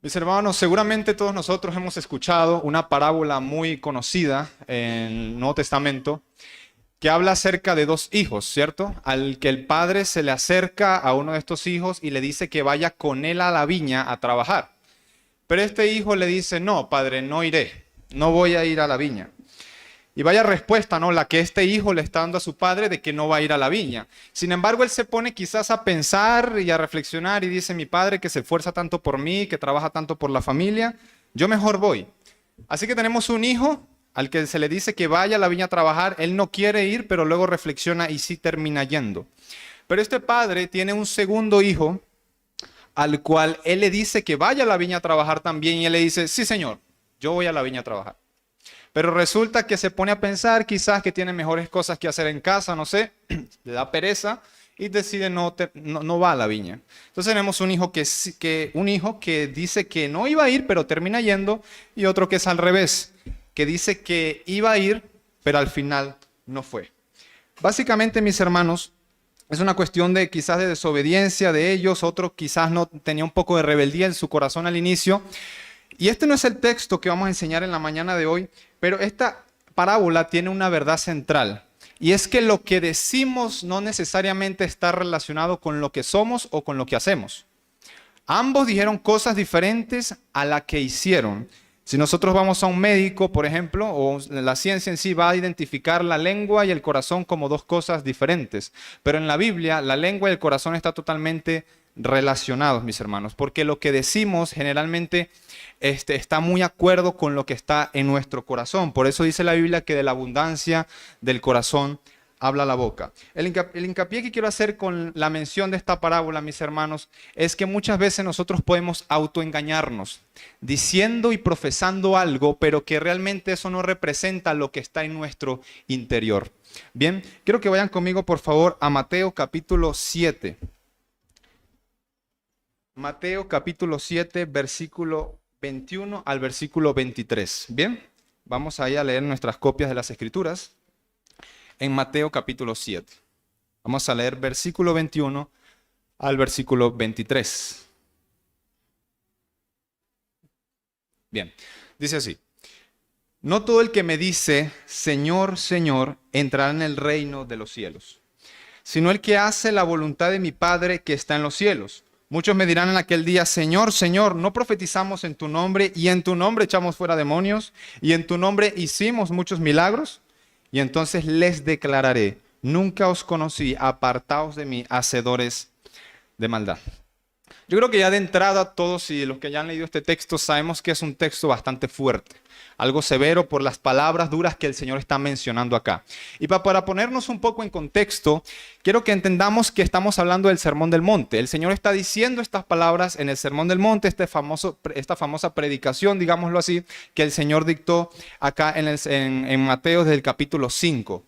Mis hermanos, seguramente todos nosotros hemos escuchado una parábola muy conocida en el Nuevo Testamento que habla acerca de dos hijos, ¿cierto? Al que el padre se le acerca a uno de estos hijos y le dice que vaya con él a la viña a trabajar. Pero este hijo le dice, no, padre, no iré, no voy a ir a la viña. Y vaya respuesta, ¿no? La que este hijo le está dando a su padre de que no va a ir a la viña. Sin embargo, él se pone quizás a pensar y a reflexionar y dice, mi padre que se esfuerza tanto por mí, que trabaja tanto por la familia, yo mejor voy. Así que tenemos un hijo al que se le dice que vaya a la viña a trabajar, él no quiere ir, pero luego reflexiona y sí termina yendo. Pero este padre tiene un segundo hijo al cual él le dice que vaya a la viña a trabajar también y él le dice, sí señor, yo voy a la viña a trabajar. Pero resulta que se pone a pensar quizás que tiene mejores cosas que hacer en casa, no sé, le da pereza y decide no va a la viña. Entonces tenemos un hijo un hijo que dice que no iba a ir, pero termina yendo, y otro que es al revés, que dice que iba a ir, pero al final no fue. Básicamente, mis hermanos, es una cuestión de quizás de desobediencia de ellos, otro quizás no tenía un poco de rebeldía en su corazón al inicio. Y este no es el texto que vamos a enseñar en la mañana de hoy, pero esta parábola tiene una verdad central. Y es que lo que decimos no necesariamente está relacionado con lo que somos o con lo que hacemos. Ambos dijeron cosas diferentes a la que hicieron. Si nosotros vamos a un médico, por ejemplo, o la ciencia en sí va a identificar la lengua y el corazón como dos cosas diferentes. Pero en la Biblia, la lengua y el corazón están totalmente relacionados, mis hermanos, porque lo que decimos generalmente está muy de acuerdo con lo que está en nuestro corazón. Por eso dice la Biblia que de la abundancia del corazón habla la boca. El hincapié que quiero hacer con la mención de esta parábola, mis hermanos, es que muchas veces nosotros podemos autoengañarnos, diciendo y profesando algo, pero que realmente eso no representa lo que está en nuestro interior. Bien, quiero que vayan conmigo, por favor, a Mateo capítulo 7. Mateo capítulo 7, versículo 21 al versículo 23. Bien, vamos ahí a leer nuestras copias de las Escrituras en Mateo capítulo 7. Vamos a leer versículo 21 al versículo 23. Bien, dice así. No todo el que me dice, Señor, Señor, entrará en el reino de los cielos, sino el que hace la voluntad de mi Padre que está en los cielos. Muchos me dirán en aquel día, Señor, Señor, ¿no profetizamos en tu nombre y en tu nombre echamos fuera demonios y en tu nombre hicimos muchos milagros? Y entonces les declararé, nunca os conocí, apartaos de mí, hacedores de maldad. Yo creo que ya de entrada todos y los que ya han leído este texto sabemos que es un texto bastante fuerte, algo severo por las palabras duras que el Señor está mencionando acá. Y para ponernos un poco en contexto, quiero que entendamos que estamos hablando del Sermón del Monte. El Señor está diciendo estas palabras en el Sermón del Monte, esta famosa predicación, digámoslo así, que el Señor dictó acá en Mateo desde el capítulo 5.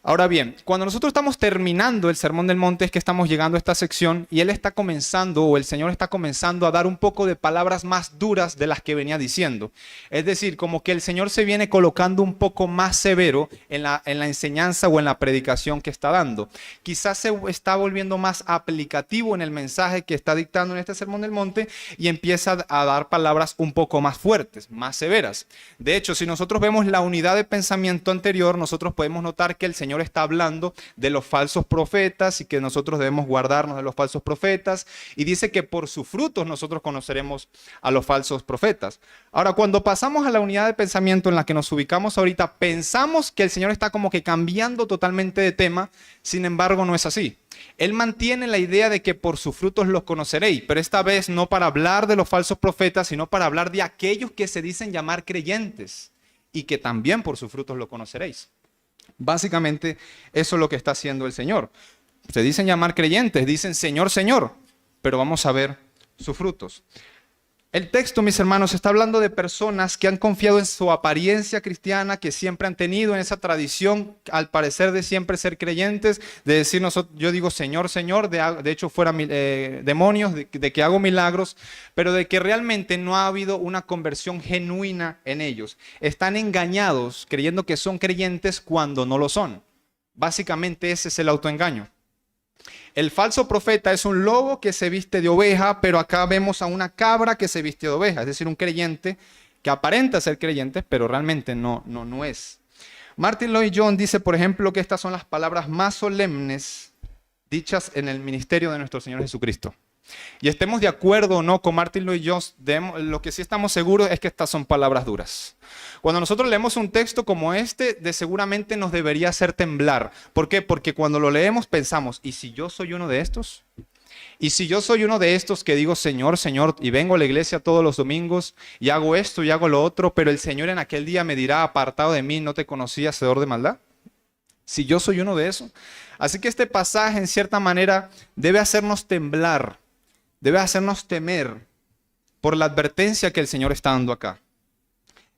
Ahora bien, cuando nosotros estamos terminando el Sermón del Monte es que estamos llegando a esta sección y Él está comenzando, o el Señor está comenzando a dar un poco de palabras más duras de las que venía diciendo. Es decir, como que el Señor se viene colocando un poco más severo en la enseñanza o en la predicación que está dando. Quizás se está volviendo más aplicativo en el mensaje que está dictando en este Sermón del Monte y empieza a dar palabras un poco más fuertes, más severas. De hecho, si nosotros vemos la unidad de pensamiento anterior, nosotros podemos notar que el Señor está hablando de los falsos profetas y que nosotros debemos guardarnos de los falsos profetas, y dice que por sus frutos nosotros conoceremos a los falsos profetas. Ahora, cuando pasamos a la unidad de pensamiento en la que nos ubicamos ahorita, pensamos que el Señor está como que cambiando totalmente de tema. Sin embargo, no es así. Él mantiene la idea de que por sus frutos los conoceréis, pero esta vez no para hablar de los falsos profetas, sino para hablar de aquellos que se dicen llamar creyentes y que también por sus frutos lo conoceréis. Básicamente, eso es lo que está haciendo el Señor. Se dicen llamar creyentes, dicen Señor, Señor, pero vamos a ver sus frutos. El texto, mis hermanos, está hablando de personas que han confiado en su apariencia cristiana, que siempre han tenido en esa tradición, al parecer, de siempre ser creyentes, de decir, yo digo Señor, Señor, de hecho fuera demonios, de que hago milagros, pero de que realmente no ha habido una conversión genuina en ellos. Están engañados creyendo que son creyentes cuando no lo son. Básicamente ese es el autoengaño. El falso profeta es un lobo que se viste de oveja, pero acá vemos a una cabra que se viste de oveja, es decir, un creyente que aparenta ser creyente, pero realmente no es. Martin Lloyd-Jones dice, por ejemplo, que estas son las palabras más solemnes dichas en el ministerio de nuestro Señor Jesucristo. Y estemos de acuerdo o no con Martin Lloyd-Jones, lo que sí estamos seguros es que estas son palabras duras. Cuando nosotros leemos un texto como este, de seguramente nos debería hacer temblar. ¿Por qué? Porque cuando lo leemos pensamos, ¿y si yo soy uno de estos? ¿Y si yo soy uno de estos que digo, Señor, Señor, y vengo a la iglesia todos los domingos y hago esto y hago lo otro, pero el Señor en aquel día me dirá, apartado de mí, no te conocí, hacedor de maldad? Si yo soy uno de esos. Así que este pasaje, en cierta manera, debe hacernos temblar, debe hacernos temer por la advertencia que el Señor está dando acá.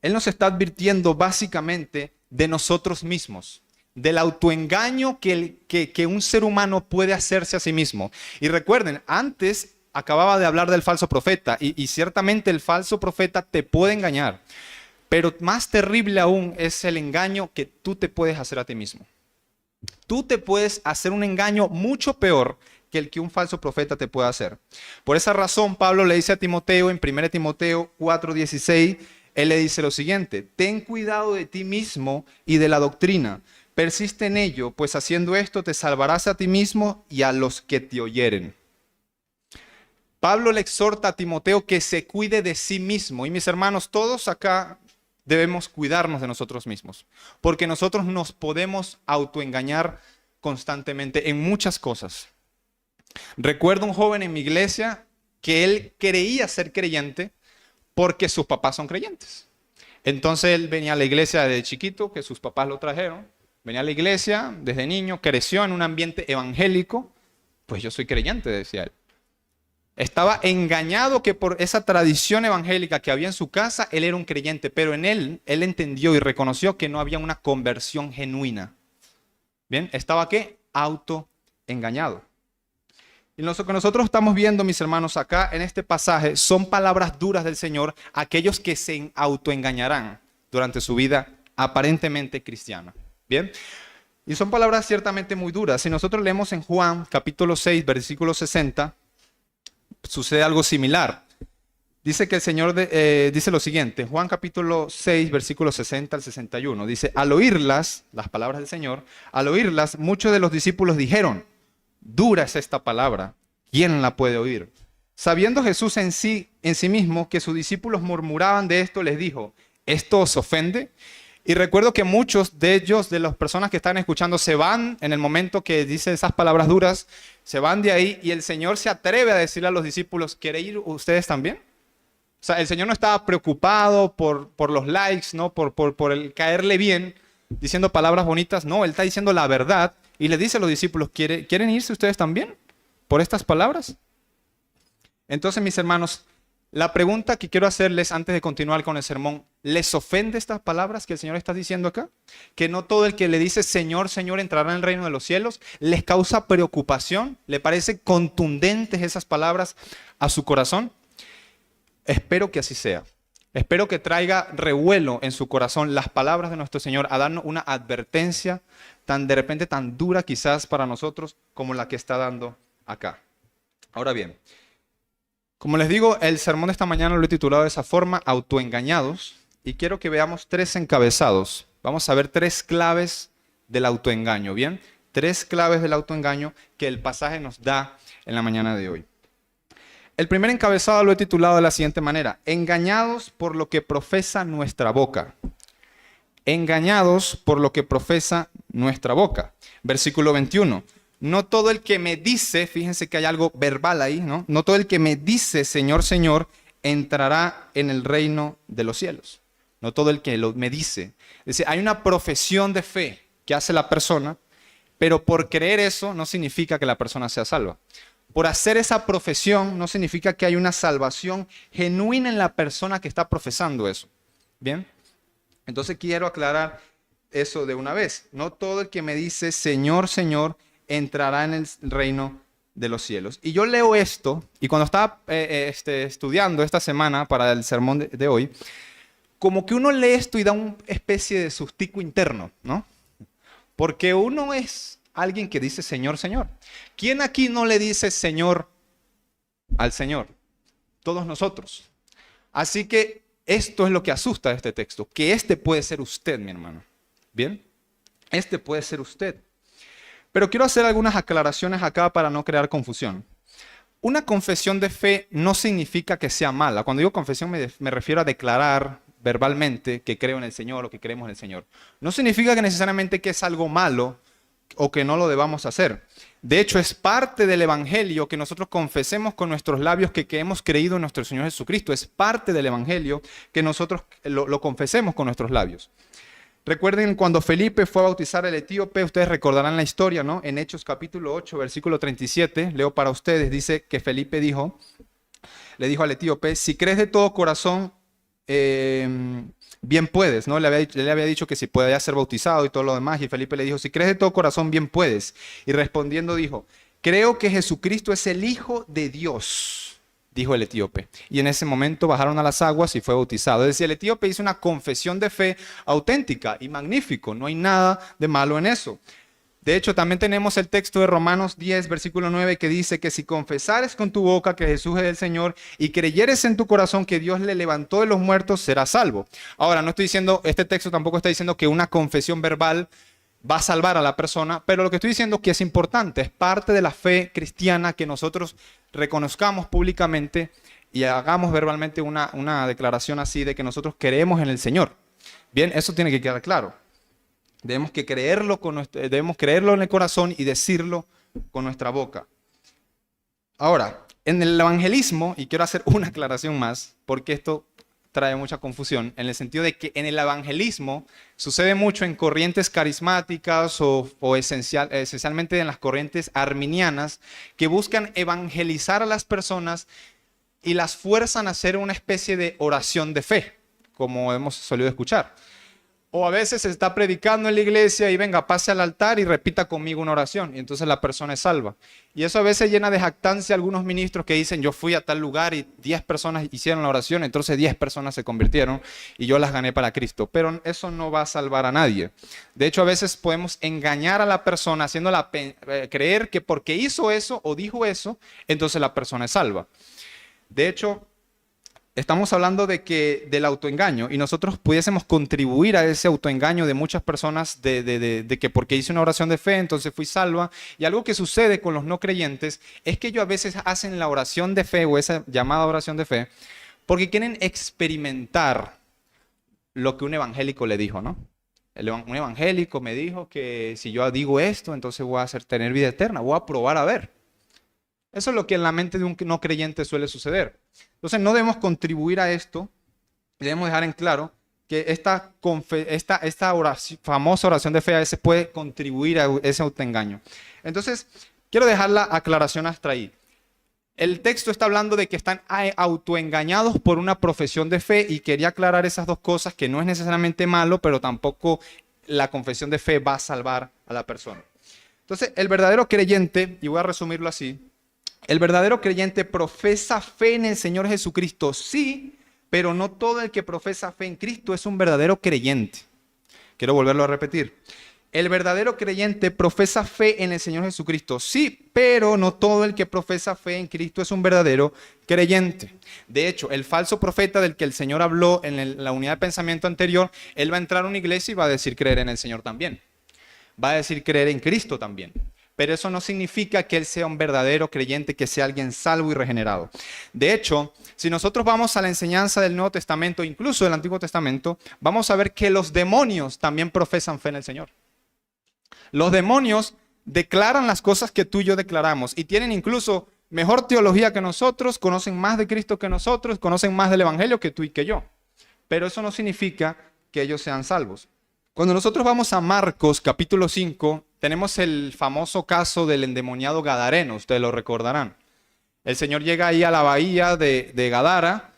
Él nos está advirtiendo básicamente de nosotros mismos, del autoengaño que un ser humano puede hacerse a sí mismo. Y recuerden, antes acababa de hablar del falso profeta y ciertamente el falso profeta te puede engañar, pero más terrible aún es el engaño que tú te puedes hacer a ti mismo. Tú te puedes hacer un engaño mucho peor que el que un falso profeta te puede hacer. Por esa razón, Pablo le dice a Timoteo en 1 Timoteo 4:16, él le dice lo siguiente: ten cuidado de ti mismo y de la doctrina. Persiste en ello, pues haciendo esto te salvarás a ti mismo y a los que te oyeren. Pablo le exhorta a Timoteo que se cuide de sí mismo. Y mis hermanos, todos acá debemos cuidarnos de nosotros mismos, porque nosotros nos podemos autoengañar constantemente en muchas cosas. Recuerdo un joven en mi iglesia que él creía ser creyente porque sus papás son creyentes. Entonces él venía a la iglesia desde chiquito, que sus papás lo trajeron. Venía a la iglesia desde niño, creció en un ambiente evangélico. Pues yo soy creyente, decía él. Estaba engañado que por esa tradición evangélica que había en su casa, él era un creyente, pero en él entendió y reconoció que no había una conversión genuina. Bien, estaba ¿qué? Autoengañado. Y lo que nosotros estamos viendo, mis hermanos, acá en este pasaje, son palabras duras del Señor a aquellos que se autoengañarán durante su vida aparentemente cristiana. Bien, y son palabras ciertamente muy duras. Si nosotros leemos en Juan capítulo 6, versículo 60, sucede algo similar. Dice que el Señor dice lo siguiente, Juan capítulo 6, versículo 60 al 61, dice, al oírlas, las palabras del Señor, al oírlas, muchos de los discípulos dijeron, dura es esta palabra, ¿quién la puede oír? Sabiendo Jesús en sí mismo que sus discípulos murmuraban de esto, les dijo, ¿esto os ofende? Y recuerdo que muchos de ellos, de las personas que están escuchando, se van en el momento que dice esas palabras duras, se van de ahí y el Señor se atreve a decirle a los discípulos, ¿quieren ir ustedes también? O sea, el Señor no estaba preocupado por los likes, ¿no? por el caerle bien, diciendo palabras bonitas. No, Él está diciendo la verdad y le dice a los discípulos, ¿quieren irse ustedes también por estas palabras? Entonces, mis hermanos, la pregunta que quiero hacerles antes de continuar con el sermón, ¿les ofende estas palabras que el Señor está diciendo acá? Que no todo el que le dice Señor, Señor entrará en el reino de los cielos. ¿Les causa preocupación? ¿Le parece contundentes esas palabras a su corazón? Espero que así sea. Espero que traiga revuelo en su corazón las palabras de nuestro Señor a darnos una advertencia de repente tan dura quizás para nosotros como la que está dando acá. Ahora bien, como les digo, el sermón de esta mañana lo he titulado de esa forma, autoengañados, y quiero que veamos 3 encabezados. Vamos a ver 3 claves del autoengaño, ¿bien? 3 claves del autoengaño que el pasaje nos da en la mañana de hoy. El primer encabezado lo he titulado de la siguiente manera, engañados por lo que profesa nuestra boca. Engañados por lo que profesa nuestra boca. Versículo 21. No todo el que me dice, fíjense que hay algo verbal ahí, ¿no? No todo el que me dice, Señor, Señor, entrará en el reino de los cielos. No todo el que me dice. Es decir, hay una profesión de fe que hace la persona, pero por creer eso no significa que la persona sea salva. Por hacer esa profesión no significa que hay una salvación genuina en la persona que está profesando eso. ¿Bien? Entonces quiero aclarar eso de una vez. No todo el que me dice, Señor, Señor, entrará en el reino de los cielos. Y yo leo esto, y cuando estaba estudiando esta semana para el sermón de hoy, como que uno lee esto y da una especie de sustico interno, ¿no? Porque uno es alguien que dice Señor, Señor. ¿Quién aquí no le dice Señor al Señor? Todos nosotros. Así que esto es lo que asusta de este texto, que este puede ser usted, mi hermano. ¿Bien? Este puede ser usted. Pero quiero hacer algunas aclaraciones acá para no crear confusión. Una confesión de fe no significa que sea mala. Cuando digo confesión me refiero a declarar verbalmente que creo en el Señor o que creemos en el Señor. No significa que necesariamente que es algo malo o que no lo debamos hacer. De hecho, es parte del Evangelio que nosotros confesemos con nuestros labios que hemos creído en nuestro Señor Jesucristo. Es parte del Evangelio que nosotros lo confesemos con nuestros labios. Recuerden cuando Felipe fue a bautizar al etíope, ustedes recordarán la historia, ¿no? En Hechos capítulo 8, versículo 37, leo para ustedes, dice que Felipe le dijo al etíope, si crees de todo corazón, bien puedes, ¿no? Le había dicho que si podía ser bautizado y todo lo demás, y Felipe le dijo, si crees de todo corazón, bien puedes. Y respondiendo dijo, creo que Jesucristo es el Hijo de Dios, dijo el etíope. Y en ese momento bajaron a las aguas y fue bautizado. Es decir, el etíope hizo una confesión de fe auténtica y magnífico. No hay nada de malo en eso. De hecho, también tenemos el texto de Romanos 10, versículo 9, que dice que si confesares con tu boca que Jesús es el Señor y creyeres en tu corazón que Dios le levantó de los muertos, serás salvo. Ahora, no estoy diciendo, este texto tampoco está diciendo que una confesión verbal va a salvar a la persona, pero lo que estoy diciendo es que es importante, es parte de la fe cristiana que nosotros reconozcamos públicamente y hagamos verbalmente una declaración así de que nosotros creemos en el Señor. Bien, eso tiene que quedar claro. Debemos creerlo en el corazón y decirlo con nuestra boca. Ahora, en el evangelismo, y quiero hacer una aclaración más, porque esto trae mucha confusión, en el sentido de que en el evangelismo sucede mucho en corrientes carismáticas o esencialmente en las corrientes arminianas que buscan evangelizar a las personas y las fuerzan a hacer una especie de oración de fe, como hemos solido escuchar. O a veces se está predicando en la iglesia y venga, pase al altar y repita conmigo una oración. Y entonces la persona es salva. Y eso a veces llena de jactancia a algunos ministros que dicen, yo fui a tal lugar y 10 personas hicieron la oración, entonces 10 personas se convirtieron y yo las gané para Cristo. Pero eso no va a salvar a nadie. De hecho, a veces podemos engañar a la persona haciéndola creer que porque hizo eso o dijo eso, entonces la persona es salva. De hecho, estamos hablando del autoengaño y nosotros pudiésemos contribuir a ese autoengaño de muchas personas de que porque hice una oración de fe, entonces fui salva. Y algo que sucede con los no creyentes es que ellos a veces hacen la oración de fe o esa llamada oración de fe porque quieren experimentar lo que un evangélico le dijo, ¿no? Un evangélico me dijo que si yo digo esto, entonces voy a tener vida eterna, voy a probar a ver. Eso es lo que en la mente de un no creyente suele suceder. Entonces no debemos contribuir a esto, debemos dejar en claro que esta famosa oración de fe a veces puede contribuir a ese autoengaño. Entonces, quiero dejar la aclaración hasta ahí. El texto está hablando de que están autoengañados por una profesión de fe y quería aclarar esas dos cosas, que no es necesariamente malo, pero tampoco la confesión de fe va a salvar a la persona. Entonces, el verdadero creyente, y voy a resumirlo así, el verdadero creyente profesa fe en el Señor Jesucristo, sí, pero no todo el que profesa fe en Cristo es un verdadero creyente. Quiero volverlo a repetir. El verdadero creyente profesa fe en el Señor Jesucristo, sí, pero no todo el que profesa fe en Cristo es un verdadero creyente. De hecho, el falso profeta del que el Señor habló en la unidad de pensamiento anterior, él va a entrar a una iglesia y va a decir creer en el Señor también. Va a decir creer en Cristo también. Pero eso no significa que él sea un verdadero creyente, que sea alguien salvo y regenerado. De hecho, si nosotros vamos a la enseñanza del Nuevo Testamento, incluso del Antiguo Testamento, vamos a ver que los demonios también profesan fe en el Señor. Los demonios declaran las cosas que tú y yo declaramos y tienen incluso mejor teología que nosotros, conocen más de Cristo que nosotros, conocen más del Evangelio que tú y que yo. Pero eso no significa que ellos sean salvos. Cuando nosotros vamos a Marcos capítulo 5, tenemos el famoso caso del endemoniado Gadareno, ustedes lo recordarán. El Señor llega ahí a la bahía de Gadara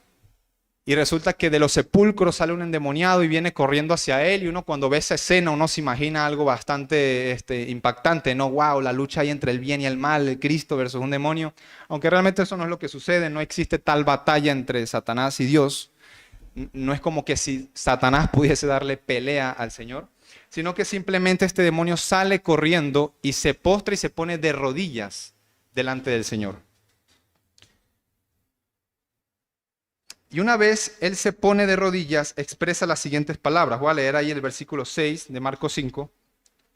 y resulta que de los sepulcros sale un endemoniado y viene corriendo hacia él, y uno cuando ve esa escena uno se imagina algo bastante impactante, ¿no? Wow, la lucha ahí entre el bien y el mal, el Cristo versus un demonio, aunque realmente eso no es lo que sucede, no existe tal batalla entre Satanás y Dios. No es como que si Satanás pudiese darle pelea al Señor. sino que simplemente este demonio sale corriendo y se postra y se pone de rodillas delante del Señor. Y una vez él se pone de rodillas, expresa las siguientes palabras. Voy a leer ahí el versículo 6 de Marcos 5.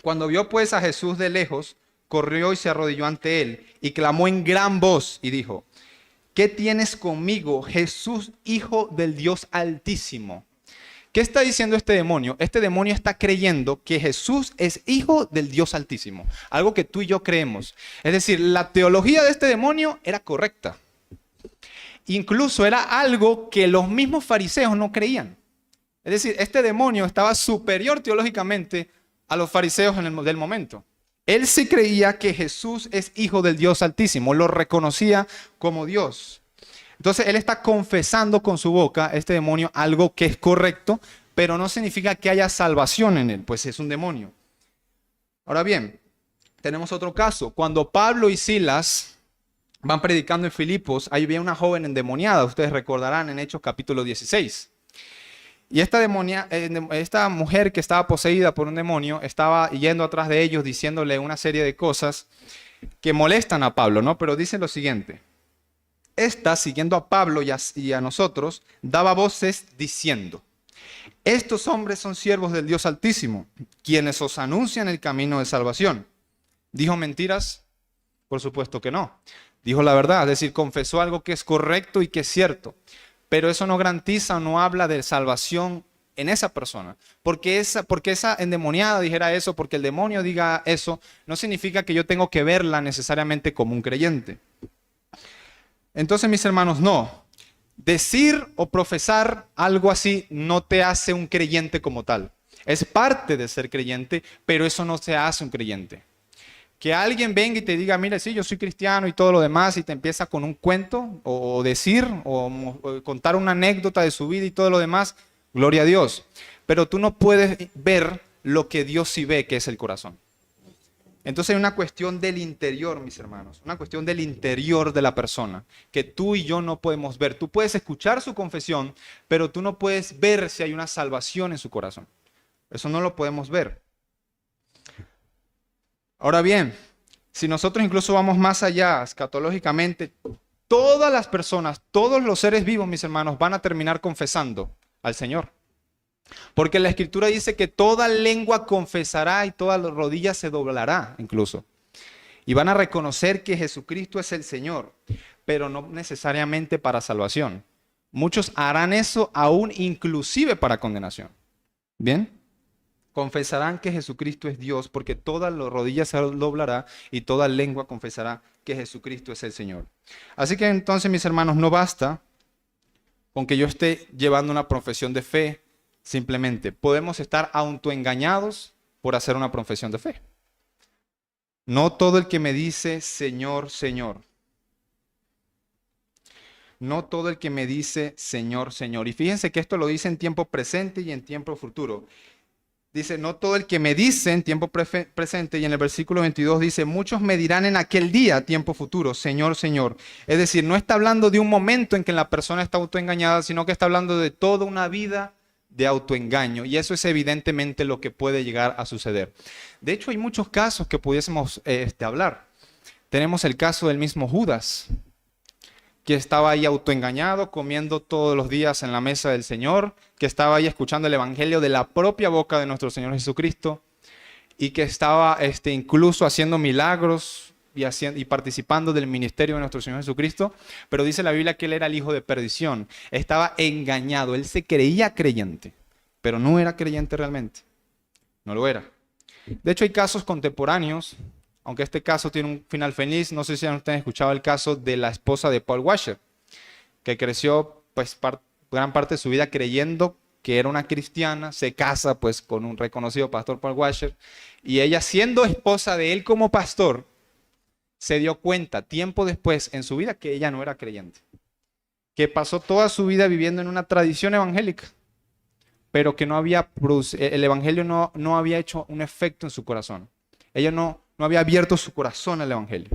Cuando vio pues a Jesús de lejos, corrió y se arrodilló ante él y clamó en gran voz y dijo: ¿qué tienes conmigo, Jesús, Hijo del Dios Altísimo? ¿Qué está diciendo este demonio? Este demonio está creyendo que Jesús es hijo del Dios Altísimo, algo que tú y yo creemos. Es decir, la teología de este demonio era correcta. Incluso era algo que los mismos fariseos no creían. Es decir, este demonio estaba superior teológicamente a los fariseos del momento. Él sí creía que Jesús es hijo del Dios Altísimo, lo reconocía como Dios. Entonces él está confesando con su boca, este demonio, algo que es correcto, pero no significa que haya salvación en él, pues es un demonio. Ahora bien, tenemos otro caso. Cuando Pablo y Silas van predicando en Filipos, ahí viene una joven endemoniada, ustedes recordarán en Hechos capítulo 16. Y esta mujer que estaba poseída por un demonio estaba yendo atrás de ellos diciéndole una serie de cosas que molestan a Pablo, ¿no? Pero dice lo siguiente: esta, siguiendo a Pablo y a nosotros, daba voces diciendo: estos hombres son siervos del Dios Altísimo, quienes os anuncian el camino de salvación. ¿Dijo mentiras? Por supuesto que no. Dijo la verdad, es decir, confesó algo que es correcto y que es cierto. Pero eso no garantiza o no habla de salvación en esa persona. Porque esa endemoniada dijera eso, porque el demonio diga eso, no significa que yo tengo que verla necesariamente como un creyente. Entonces, mis hermanos, no. Decir o profesar algo así no te hace un creyente como tal. Es parte de ser creyente, pero eso no te hace un creyente. Que alguien venga y te diga: mire, sí, yo soy cristiano y todo lo demás, y te empieza con un cuento o decir o contar una anécdota de su vida y todo lo demás, gloria a Dios. Pero tú no puedes ver lo que Dios sí ve, que es el corazón. Entonces hay una cuestión del interior, mis hermanos, una cuestión del interior de la persona, que tú y yo no podemos ver. Tú puedes escuchar su confesión, pero tú no puedes ver si hay una salvación en su corazón. Eso no lo podemos ver. Ahora bien, si nosotros incluso vamos más allá, escatológicamente, todas las personas, todos los seres vivos, mis hermanos, van a terminar confesando al Señor. Porque la Escritura dice que toda lengua confesará y toda rodilla se doblará incluso. Y van a reconocer que Jesucristo es el Señor, pero no necesariamente para salvación. Muchos harán eso aún inclusive para condenación. ¿Bien? Confesarán que Jesucristo es Dios, porque toda rodilla se doblará y toda lengua confesará que Jesucristo es el Señor. Así que entonces, mis hermanos, no basta con que yo esté llevando una profesión de fe. Simplemente podemos estar autoengañados por hacer una profesión de fe. No todo el que me dice Señor, Señor. No todo el que me dice Señor, Señor. Y fíjense que esto lo dice en tiempo presente y en tiempo futuro. Dice: no todo el que me dice en tiempo presente, y en el versículo 22 dice: muchos me dirán en aquel día, tiempo futuro, Señor, Señor. Es decir, no está hablando de un momento en que la persona está autoengañada, sino que está hablando de toda una vida de autoengaño. Y eso es evidentemente lo que puede llegar a suceder. De hecho, hay muchos casos que pudiésemos hablar. Tenemos el caso del mismo Judas, que estaba ahí autoengañado, comiendo todos los días en la mesa del Señor, que estaba ahí escuchando el evangelio de la propia boca de nuestro Señor Jesucristo, y que estaba incluso haciendo milagros y participando del ministerio de nuestro Señor Jesucristo. Pero dice la Biblia que él era el hijo de perdición. Estaba engañado. Él se creía creyente, pero no era creyente realmente. No lo era. De hecho, hay casos contemporáneos, aunque este caso tiene un final feliz. No sé si han ustedes escuchado el caso de la esposa de Paul Washer, que creció pues gran parte de su vida creyendo que era una cristiana, se casa pues con un reconocido pastor, Paul Washer, y ella, siendo esposa de él como pastor, se dio cuenta tiempo después en su vida que ella no era creyente, que pasó toda su vida viviendo en una tradición evangélica, pero que el evangelio no había hecho un efecto en su corazón. Ella no había abierto su corazón al evangelio.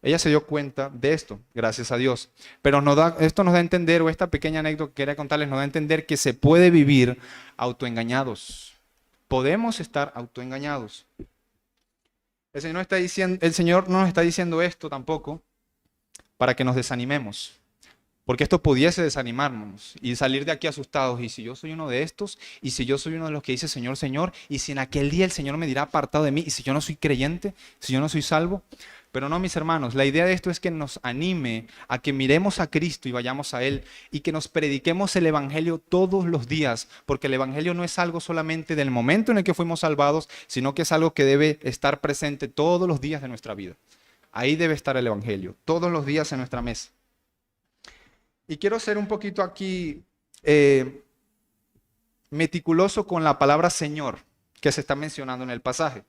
Ella se dio cuenta de esto, gracias a Dios. Pero esto nos da a entender, o esta pequeña anécdota que quería contarles, nos da a entender que se puede vivir autoengañados. podemos estar autoengañados. El Señor no nos está diciendo esto tampoco para que nos desanimemos. Porque esto pudiese desanimarnos y salir de aquí asustados. Y si yo soy uno de estos, y si yo soy uno de los que dice Señor, Señor, y si en aquel día el Señor me dirá apartado de mí, y si yo no soy creyente, si yo no soy salvo. Pero no, mis hermanos, la idea de esto es que nos anime a que miremos a Cristo y vayamos a Él y que nos prediquemos el Evangelio todos los días, porque el Evangelio no es algo solamente del momento en el que fuimos salvados, sino que es algo que debe estar presente todos los días de nuestra vida. Ahí debe estar el Evangelio, todos los días en nuestra mesa. Y quiero ser un poquito aquí meticuloso con la palabra Señor que se está mencionando en el pasaje.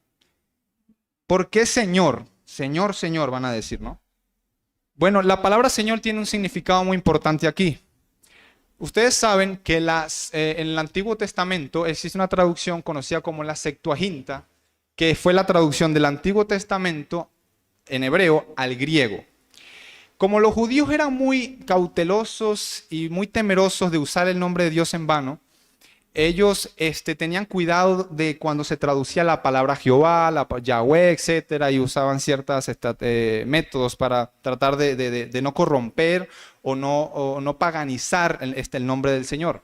¿Por qué Señor? Señor, Señor, van a decir, ¿no? Bueno, la palabra Señor tiene un significado muy importante aquí. Ustedes saben que en el Antiguo Testamento existe una traducción conocida como la Septuaginta, que fue la traducción del Antiguo Testamento en hebreo al griego. Como los judíos eran muy cautelosos y muy temerosos de usar el nombre de Dios en vano, ellos tenían cuidado de cuando se traducía la palabra Jehová, Yahweh, etcétera, y usaban ciertos métodos para tratar de no corromper o no paganizar el nombre del Señor.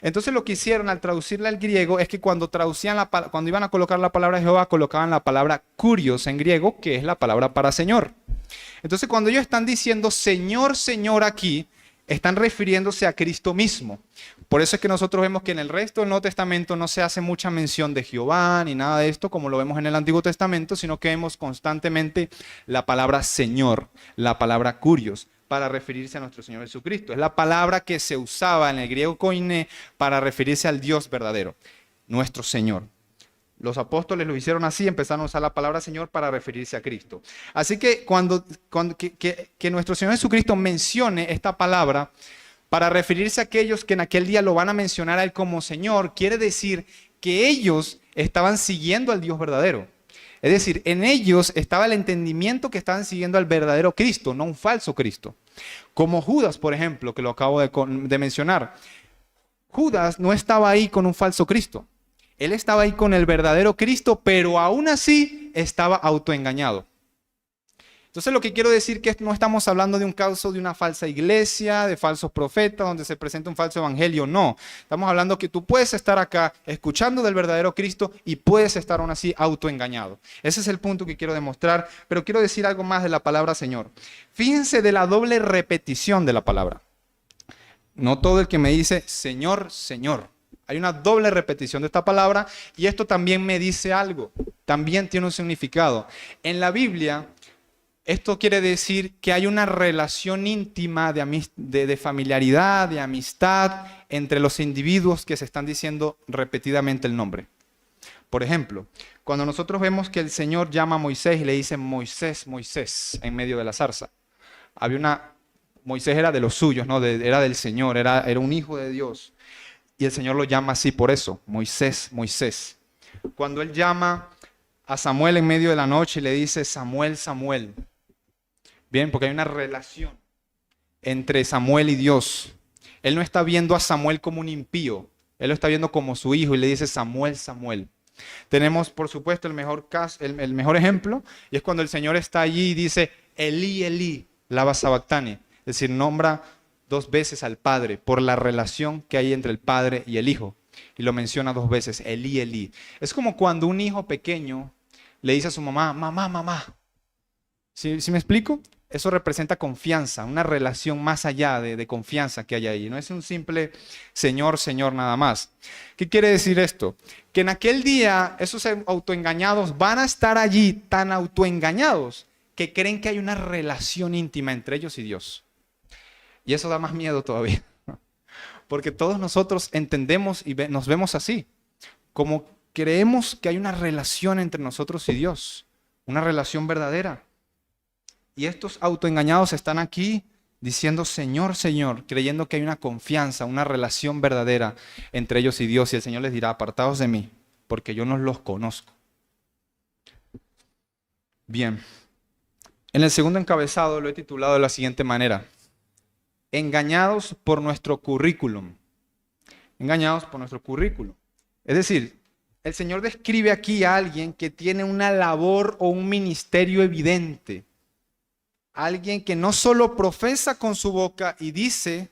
Entonces lo que hicieron al traducirla al griego es que cuando iban a colocar la palabra Jehová, colocaban la palabra kurios en griego, que es la palabra para Señor. Entonces cuando ellos están diciendo Señor, Señor aquí, están refiriéndose a Cristo mismo. Por eso es que nosotros vemos que en el resto del Nuevo Testamento no se hace mucha mención de Jehová ni nada de esto como lo vemos en el Antiguo Testamento, sino que vemos constantemente la palabra Señor, la palabra kurios, para referirse a nuestro Señor Jesucristo. Es la palabra que se usaba en el griego koiné para referirse al Dios verdadero, nuestro Señor. Los apóstoles lo hicieron así, empezaron a usar la palabra Señor para referirse a Cristo. Así que que nuestro Señor Jesucristo mencione esta palabra para referirse a aquellos que en aquel día lo van a mencionar a Él como Señor, quiere decir que ellos estaban siguiendo al Dios verdadero. Es decir, en ellos estaba el entendimiento que estaban siguiendo al verdadero Cristo, no un falso Cristo. Como Judas, por ejemplo, que lo acabo de mencionar. Judas no estaba ahí con un falso Cristo. Él estaba ahí con el verdadero Cristo, pero aún así estaba autoengañado. Entonces lo que quiero decir es que no estamos hablando de un caso de una falsa iglesia, de falsos profetas, donde se presenta un falso evangelio, no. Estamos hablando que tú puedes estar acá escuchando del verdadero Cristo y puedes estar aún así autoengañado. Ese es el punto que quiero demostrar, pero quiero decir algo más de la palabra Señor. Fíjense de la doble repetición de la palabra. No todo el que me dice Señor, Señor. Hay una doble repetición de esta palabra y esto también me dice algo, también tiene un significado. En la Biblia, esto quiere decir que hay una relación íntima de familiaridad, de amistad entre los individuos que se están diciendo repetidamente el nombre. Por ejemplo, cuando nosotros vemos que el Señor llama a Moisés y le dice Moisés, Moisés, en medio de la zarza. Moisés era de los suyos, ¿no? Era del Señor, era un hijo de Dios. Y el Señor lo llama así por eso, Moisés, Moisés. Cuando Él llama a Samuel en medio de la noche y le dice Samuel, Samuel. Bien, porque hay una relación entre Samuel y Dios. Él no está viendo a Samuel como un impío. Él lo está viendo como su hijo y le dice Samuel, Samuel. Tenemos, por supuesto, el mejor ejemplo. Y es cuando el Señor está allí y dice Elí, Elí, lama sabactani. Es decir, nombra 2 veces al Padre por la relación que hay entre el Padre y el Hijo. Y lo menciona 2 veces, Elí, Elí. Es como cuando un hijo pequeño le dice a su mamá, mamá, mamá. ¿Sí me explico? Eso representa confianza, una relación más allá de confianza que hay ahí. No es un simple Señor, Señor nada más. ¿Qué quiere decir esto? Que en aquel día esos autoengañados van a estar allí tan autoengañados que creen que hay una relación íntima entre ellos y Dios. Y eso da más miedo todavía. Porque todos nosotros entendemos y nos vemos así. Como creemos que hay una relación entre nosotros y Dios. Una relación verdadera. Y estos autoengañados están aquí diciendo Señor, Señor, creyendo que hay una confianza, una relación verdadera entre ellos y Dios. Y el Señor les dirá, apartados de mí, porque yo no los conozco. Bien. En el segundo encabezado lo he titulado de la siguiente manera. Engañados por nuestro currículum. Engañados por nuestro currículum. Es decir, el Señor describe aquí a alguien que tiene una labor o un ministerio evidente. Alguien que no solo profesa con su boca y dice,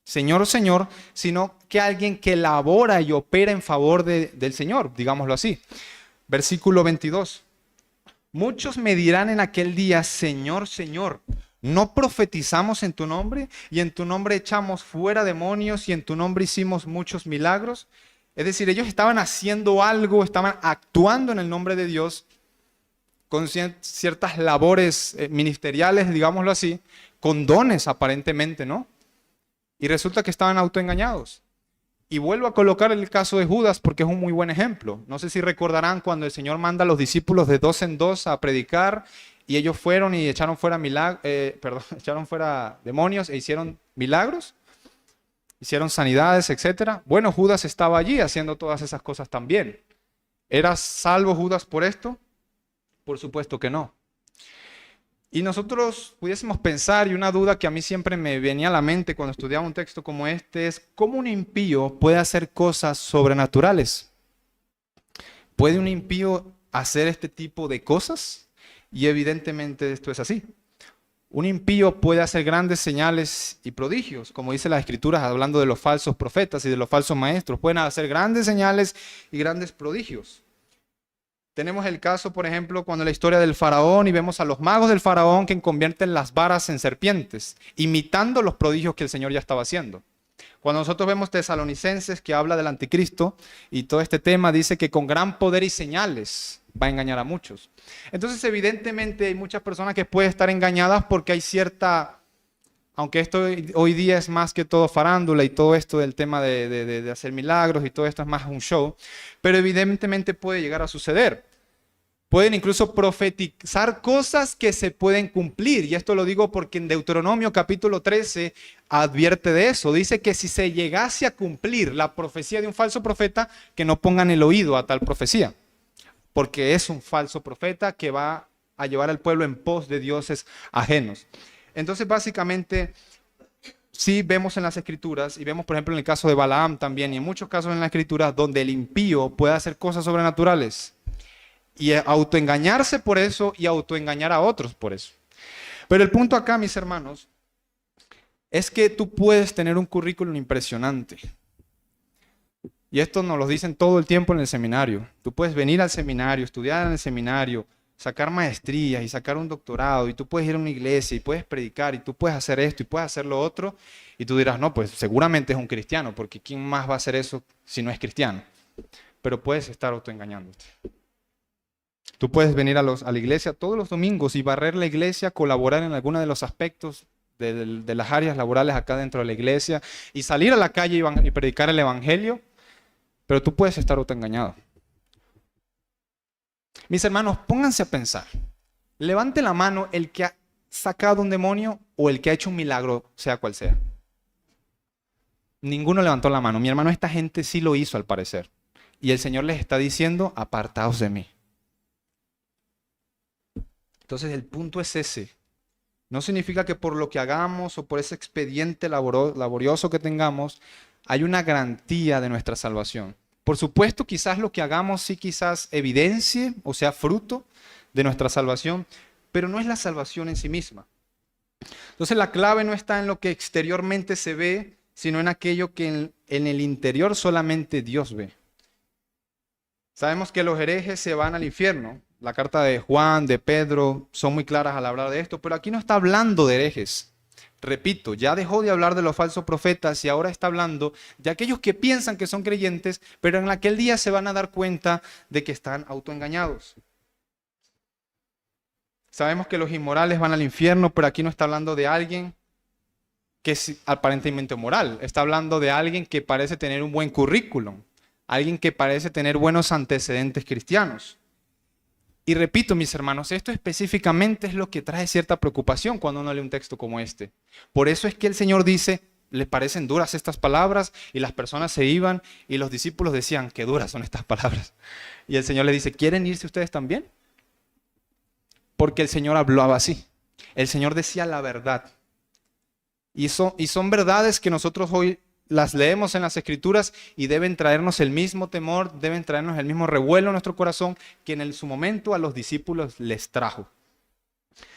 Señor, Señor, sino que alguien que labora y opera en favor del Señor, digámoslo así. Versículo 22. Muchos me dirán en aquel día, Señor, Señor, ¿no profetizamos en tu nombre? Y en tu nombre echamos fuera demonios y en tu nombre hicimos muchos milagros. Es decir, ellos estaban haciendo algo, estaban actuando en el nombre de Dios con ciertas labores ministeriales, digámoslo así, con dones aparentemente, ¿no? Y resulta que estaban autoengañados. Y vuelvo a colocar el caso de Judas porque es un muy buen ejemplo. No sé si recordarán cuando el Señor manda a los discípulos de dos en dos a predicar y ellos fueron y echaron fuera echaron fuera demonios e hicieron milagros, hicieron sanidades, etc. Bueno, Judas estaba allí haciendo todas esas cosas también. ¿Era salvo Judas por esto? Por supuesto que no. Y nosotros pudiésemos pensar, y una duda que a mí siempre me venía a la mente cuando estudiaba un texto como este, es ¿cómo un impío puede hacer cosas sobrenaturales? ¿Puede un impío hacer este tipo de cosas? Y evidentemente esto es así. Un impío puede hacer grandes señales y prodigios, como dice las Escrituras, hablando de los falsos profetas y de los falsos maestros. Pueden hacer grandes señales y grandes prodigios. Tenemos el caso, por ejemplo, cuando la historia del faraón y vemos a los magos del faraón que convierten las varas en serpientes, imitando los prodigios que el Señor ya estaba haciendo. Cuando nosotros vemos Tesalonicenses que habla del anticristo y todo este tema dice que con gran poder y señales va a engañar a muchos. Entonces evidentemente hay muchas personas que pueden estar engañadas porque hay cierta, aunque esto hoy día es más que todo farándula y todo esto del tema de hacer milagros y todo esto es más un show, pero evidentemente puede llegar a suceder. Pueden incluso profetizar cosas que se pueden cumplir. Y esto lo digo porque en Deuteronomio capítulo 13 advierte de eso. Dice que si se llegase a cumplir la profecía de un falso profeta, que no pongan el oído a tal profecía. Porque es un falso profeta que va a llevar al pueblo en pos de dioses ajenos. Entonces básicamente sí vemos en las Escrituras, y vemos por ejemplo en el caso de Balaam también, y en muchos casos en las Escrituras, donde el impío puede hacer cosas sobrenaturales. Y autoengañarse por eso y autoengañar a otros por eso. Pero el punto acá, mis hermanos, es que tú puedes tener un currículum impresionante. Y esto nos lo dicen todo el tiempo en el seminario. Tú puedes venir al seminario, estudiar en el seminario, sacar maestrías y sacar un doctorado, y tú puedes ir a una iglesia y puedes predicar y tú puedes hacer esto y puedes hacer lo otro, y tú dirás, no, pues seguramente es un cristiano, porque ¿quién más va a hacer eso si no es cristiano? Pero puedes estar autoengañándote. Tú puedes venir a la iglesia todos los domingos y barrer la iglesia, colaborar en alguno de los aspectos de las áreas laborales acá dentro de la iglesia y salir a la calle y predicar el evangelio, pero tú puedes estar autoengañado. Mis hermanos, pónganse a pensar. Levante la mano el que ha sacado un demonio o el que ha hecho un milagro, sea cual sea. Ninguno levantó la mano. Mi hermano, esta gente sí lo hizo al parecer. Y el Señor les está diciendo, apartaos de mí. Entonces el punto es ese. No significa que por lo que hagamos o por ese expediente laborioso que tengamos, hay una garantía de nuestra salvación. Por supuesto, quizás lo que hagamos sí quizás evidencie o sea fruto de nuestra salvación, pero no es la salvación en sí misma. Entonces la clave no está en lo que exteriormente se ve, sino en aquello que en el interior solamente Dios ve. Sabemos que los herejes se van al infierno. La carta de Juan, de Pedro, son muy claras al hablar de esto, pero aquí no está hablando de herejes. Repito, ya dejó de hablar de los falsos profetas y ahora está hablando de aquellos que piensan que son creyentes, pero en aquel día se van a dar cuenta de que están autoengañados. Sabemos que los inmorales van al infierno, pero aquí no está hablando de alguien que es aparentemente moral. Está hablando de alguien que parece tener un buen currículum, alguien que parece tener buenos antecedentes cristianos. Y repito, mis hermanos, esto específicamente es lo que trae cierta preocupación cuando uno lee un texto como este. Por eso es que el Señor dice, ¿les parecen duras estas palabras? Y las personas se iban y los discípulos decían, qué duras son estas palabras. Y el Señor le dice, ¿quieren irse ustedes también? Porque el Señor hablaba así. El Señor decía la verdad. Y son verdades que nosotros hoy las leemos en las Escrituras y deben traernos el mismo temor, deben traernos el mismo revuelo en nuestro corazón que en su momento a los discípulos les trajo.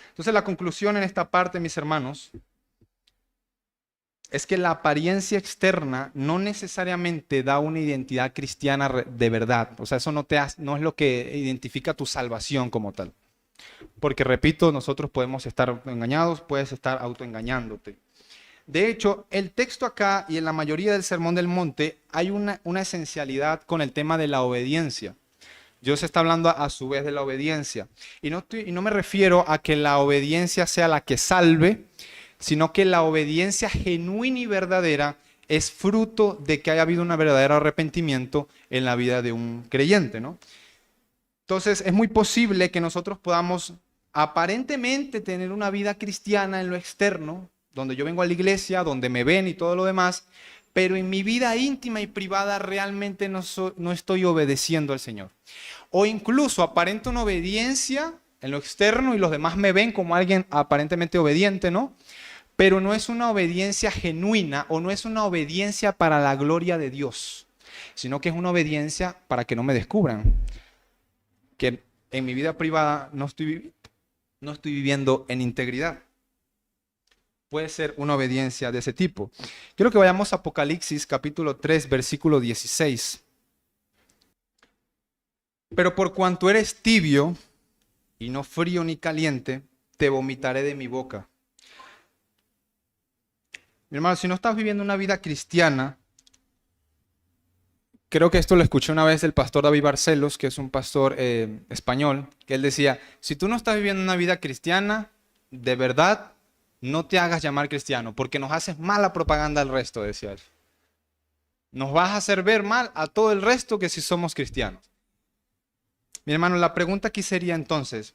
Entonces la conclusión en esta parte, mis hermanos, es que la apariencia externa no necesariamente da una identidad cristiana de verdad. O sea, eso no es lo que identifica tu salvación como tal. Porque, repito, nosotros podemos estar engañados, puedes estar autoengañándote. De hecho, el texto acá y en la mayoría del Sermón del Monte hay una esencialidad con el tema de la obediencia. Dios está hablando a su vez de la obediencia. Y no me refiero a que la obediencia sea la que salve, sino que la obediencia genuina y verdadera es fruto de que haya habido un verdadero arrepentimiento en la vida de un creyente, ¿no? Entonces, es muy posible que nosotros podamos aparentemente tener una vida cristiana en lo externo, donde yo vengo a la iglesia, donde me ven y todo lo demás, pero en mi vida íntima y privada realmente no estoy obedeciendo al Señor. O incluso aparento una obediencia en lo externo y los demás me ven como alguien aparentemente obediente, ¿no? Pero no es una obediencia genuina o no es una obediencia para la gloria de Dios, sino que es una obediencia para que no me descubran. Que en mi vida privada no estoy viviendo en integridad. Puede ser una obediencia de ese tipo. Quiero que vayamos a Apocalipsis capítulo 3, versículo 16. Pero por cuanto eres tibio y no frío ni caliente, te vomitaré de mi boca. Mi hermano, si no estás viviendo una vida cristiana, creo que esto lo escuché una vez del pastor David Barcelos, que es un pastor español, que él decía, si tú no estás viviendo una vida cristiana, de verdad, no te hagas llamar cristiano, porque nos haces mala propaganda al resto, decía él. Nos vas a hacer ver mal a todo el resto que si somos cristianos. Mi hermano, la pregunta aquí sería entonces,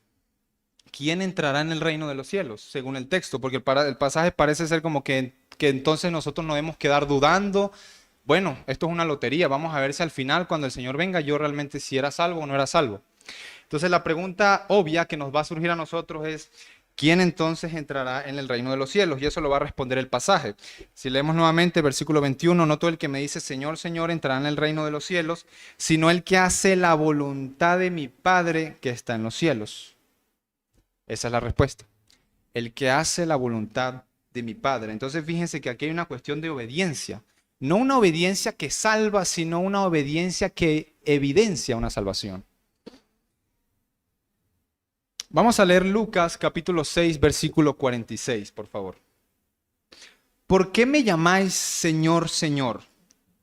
¿quién entrará en el reino de los cielos? Según el texto, porque el pasaje parece ser como que entonces nosotros nos debemos quedar dudando. Bueno, esto es una lotería, vamos a ver si al final, cuando el Señor venga, yo realmente si era salvo o no era salvo. Entonces la pregunta obvia que nos va a surgir a nosotros es, ¿quién entonces entrará en el reino de los cielos? Y eso lo va a responder el pasaje. Si leemos nuevamente versículo 21, no todo el que me dice Señor, Señor entrará en el reino de los cielos, sino el que hace la voluntad de mi Padre que está en los cielos. Esa es la respuesta. El que hace la voluntad de mi Padre. Entonces fíjense que aquí hay una cuestión de obediencia. No una obediencia que salva, sino una obediencia que evidencia una salvación. Vamos a leer Lucas capítulo 6, versículo 46, por favor. ¿Por qué me llamáis Señor, Señor,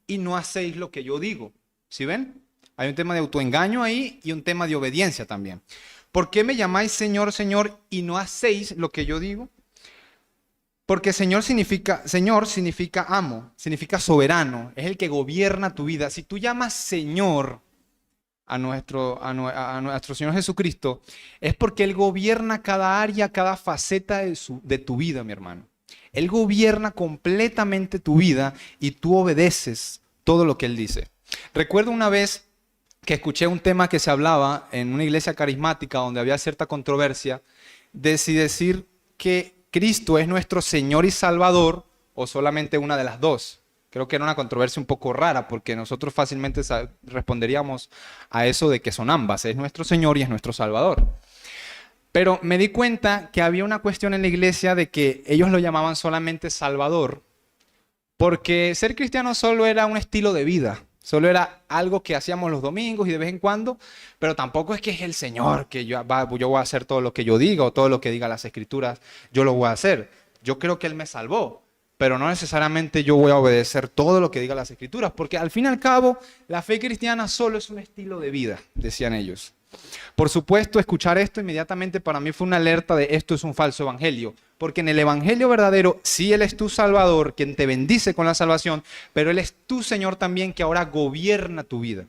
y no hacéis lo que yo digo? ¿Sí ven? Hay un tema de autoengaño ahí y un tema de obediencia también. ¿Por qué me llamáis Señor, Señor, y no hacéis lo que yo digo? Porque Señor significa amo, significa soberano, es el que gobierna tu vida. Si tú llamas Señor a nuestro Señor Jesucristo, es porque Él gobierna cada área, cada faceta de tu vida, mi hermano. Él gobierna completamente tu vida y tú obedeces todo lo que Él dice. Recuerdo una vez que escuché un tema que se hablaba en una iglesia carismática donde había cierta controversia de si decir que Cristo es nuestro Señor y Salvador o solamente una de las dos. Creo que era una controversia un poco rara porque nosotros fácilmente responderíamos a eso de que son ambas, es nuestro Señor y es nuestro Salvador. Pero me di cuenta que había una cuestión en la iglesia de que ellos lo llamaban solamente Salvador porque ser cristiano solo era un estilo de vida. Solo era algo que hacíamos los domingos y de vez en cuando, pero tampoco es que es el Señor, que yo voy a hacer todo lo que yo diga o todo lo que diga las Escrituras, yo lo voy a hacer. Yo creo que Él me salvó, pero no necesariamente yo voy a obedecer todo lo que diga las Escrituras, porque al fin y al cabo, la fe cristiana solo es un estilo de vida, decían ellos. Por supuesto, escuchar esto inmediatamente para mí fue una alerta de esto es un falso evangelio. Porque en el evangelio verdadero, sí Él es tu Salvador, quien te bendice con la salvación, pero Él es tu Señor también que ahora gobierna tu vida.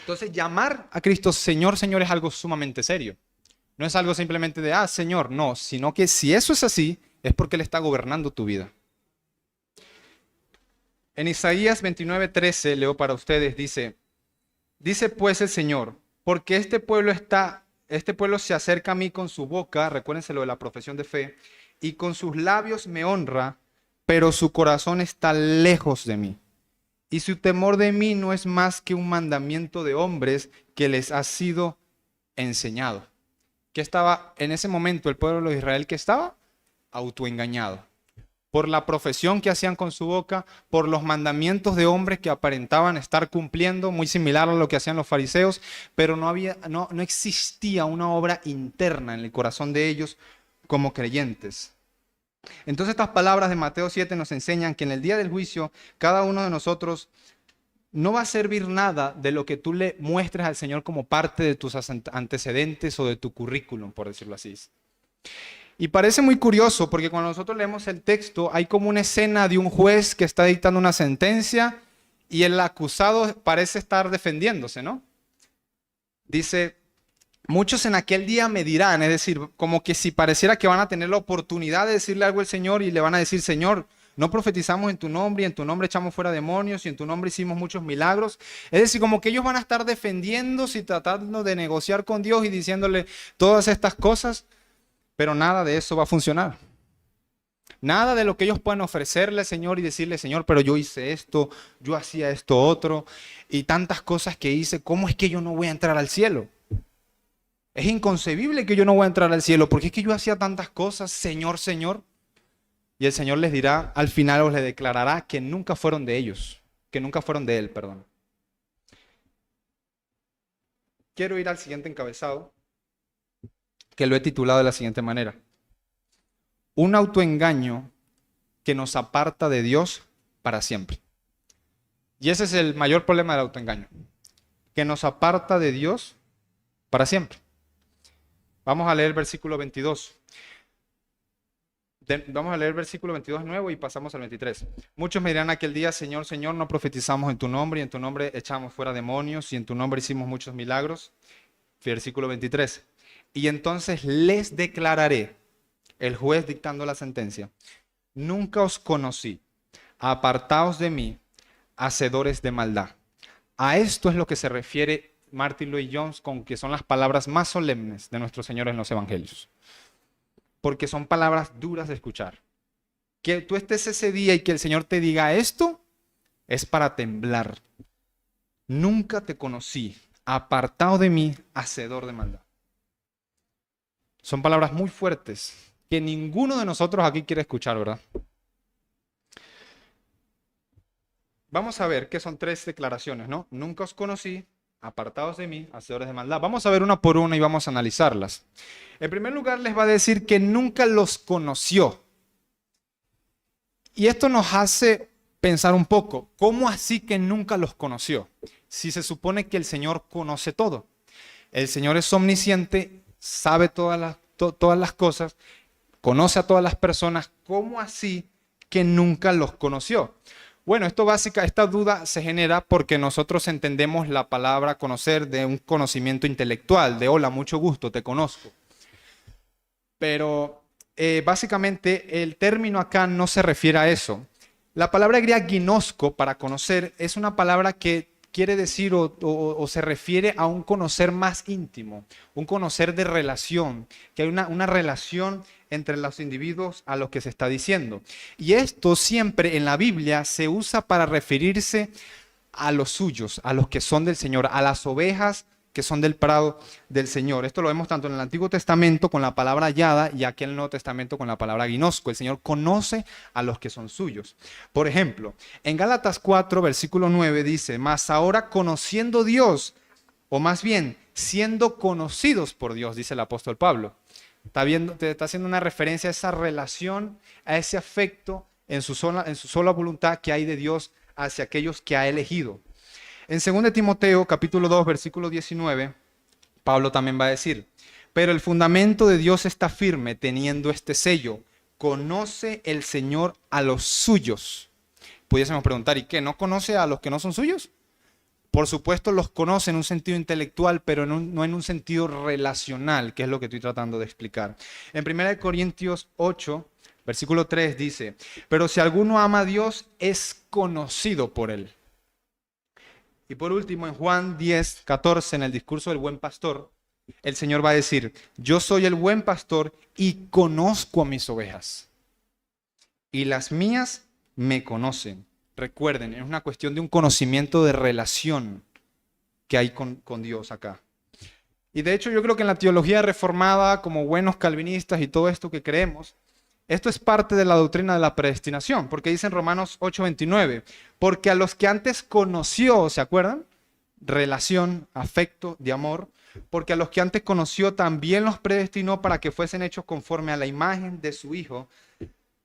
Entonces, llamar a Cristo Señor, Señor es algo sumamente serio. No es algo simplemente de, Señor, no, sino que si eso es así, es porque Él está gobernando tu vida. En Isaías 29:13, leo para ustedes, dice pues el Señor, porque este pueblo se acerca a mí con su boca, recuérdense lo de la profesión de fe, y con sus labios me honra, pero su corazón está lejos de mí. Y su temor de mí no es más que un mandamiento de hombres que les ha sido enseñado. ¿Qué estaba en ese momento el pueblo de Israel? Que estaba autoengañado por la profesión que hacían con su boca, por los mandamientos de hombres que aparentaban estar cumpliendo, muy similar a lo que hacían los fariseos, pero no existía una obra interna en el corazón de ellos como creyentes. Entonces estas palabras de Mateo 7 nos enseñan que en el día del juicio cada uno de nosotros no va a servir nada de lo que tú le muestres al Señor como parte de tus antecedentes o de tu currículum, por decirlo así. Y parece muy curioso porque cuando nosotros leemos el texto hay como una escena de un juez que está dictando una sentencia y el acusado parece estar defendiéndose, ¿no? Dice, muchos en aquel día me dirán, es decir, como que si pareciera que van a tener la oportunidad de decirle algo al Señor y le van a decir, Señor, no profetizamos en tu nombre y en tu nombre echamos fuera demonios y en tu nombre hicimos muchos milagros. Es decir, como que ellos van a estar defendiéndose y tratando de negociar con Dios y diciéndole todas estas cosas. Pero nada de eso va a funcionar. Nada de lo que ellos puedan ofrecerle al Señor y decirle, Señor, pero yo hice esto, yo hacía esto otro, y tantas cosas que hice, ¿cómo es que yo no voy a entrar al cielo? Es inconcebible que yo no voy a entrar al cielo, porque es que yo hacía tantas cosas, Señor, Señor. Y el Señor les dirá, al final os le declarará que nunca fueron de ellos, que nunca fueron de Él, perdón. Quiero ir al siguiente encabezado, que lo he titulado de la siguiente manera. Un autoengaño que nos aparta de Dios para siempre. Y ese es el mayor problema del autoengaño, que nos aparta de Dios para siempre. Vamos a leer el versículo 22. Vamos a leer el versículo 22 nuevo y pasamos al 23. Muchos me dirán aquel día, Señor, Señor, no profetizamos en tu nombre y en tu nombre echamos fuera demonios y en tu nombre hicimos muchos milagros. Versículo 23. Y entonces les declararé, el juez dictando la sentencia, nunca os conocí, apartaos de mí, hacedores de maldad. A esto es lo que se refiere Martin Lloyd-Jones con que son las palabras más solemnes de nuestro Señor en los evangelios. Porque son palabras duras de escuchar. Que tú estés ese día y que el Señor te diga esto, es para temblar. Nunca te conocí, apartado de mí, hacedor de maldad. Son palabras muy fuertes que ninguno de nosotros aquí quiere escuchar, ¿verdad? Vamos a ver qué son tres declaraciones, ¿no? Nunca os conocí, apartados de mí, hacedores de maldad. Vamos a ver una por una y vamos a analizarlas. En primer lugar, les va a decir que nunca los conoció. Y esto nos hace pensar un poco, ¿cómo así que nunca los conoció? Si se supone que el Señor conoce todo. El Señor es omnisciente, sabe todas las cosas, conoce a todas las personas. ¿Cómo así que nunca los conoció? Bueno, esta duda se genera porque nosotros entendemos la palabra conocer de un conocimiento intelectual, de hola, mucho gusto, te conozco. Pero básicamente el término acá no se refiere a eso. La palabra griega ginosko, para conocer, es una palabra que quiere decir o se refiere a un conocer más íntimo, un conocer de relación, que hay una relación entre los individuos a los que se está diciendo. Y esto siempre en la Biblia se usa para referirse a los suyos, a los que son del Señor, a las ovejas que son del prado del Señor. Esto lo vemos tanto en el Antiguo Testamento con la palabra yada y aquí en el Nuevo Testamento con la palabra ginosco. El Señor conoce a los que son suyos. Por ejemplo, en Gálatas 4, versículo 9 dice, mas ahora conociendo Dios, o más bien siendo conocidos por Dios, dice el apóstol Pablo. Está haciendo una referencia a esa relación, a ese afecto en su sola voluntad que hay de Dios hacia aquellos que ha elegido. En 2 Timoteo, capítulo 2, versículo 19, Pablo también va a decir, pero el fundamento de Dios está firme teniendo este sello, conoce el Señor a los suyos. Pudiésemos preguntar, ¿y qué? ¿No conoce a los que no son suyos? Por supuesto los conoce en un sentido intelectual, pero no en un sentido relacional, que es lo que estoy tratando de explicar. En 1 Corintios 8, versículo 3 dice, pero si alguno ama a Dios, es conocido por él. Y por último, en Juan 10, 14, en el discurso del buen pastor, el Señor va a decir, yo soy el buen pastor y conozco a mis ovejas. y las mías me conocen. Recuerden, es una cuestión de un conocimiento de relación que hay con Dios acá. Y de hecho yo creo que en la teología reformada, como buenos calvinistas y todo esto que creemos, esto es parte de la doctrina de la predestinación, porque dice en Romanos 8:29, porque a los que antes conoció, ¿se acuerdan? Relación, afecto, de amor, porque a los que antes conoció también los predestinó para que fuesen hechos conforme a la imagen de su Hijo,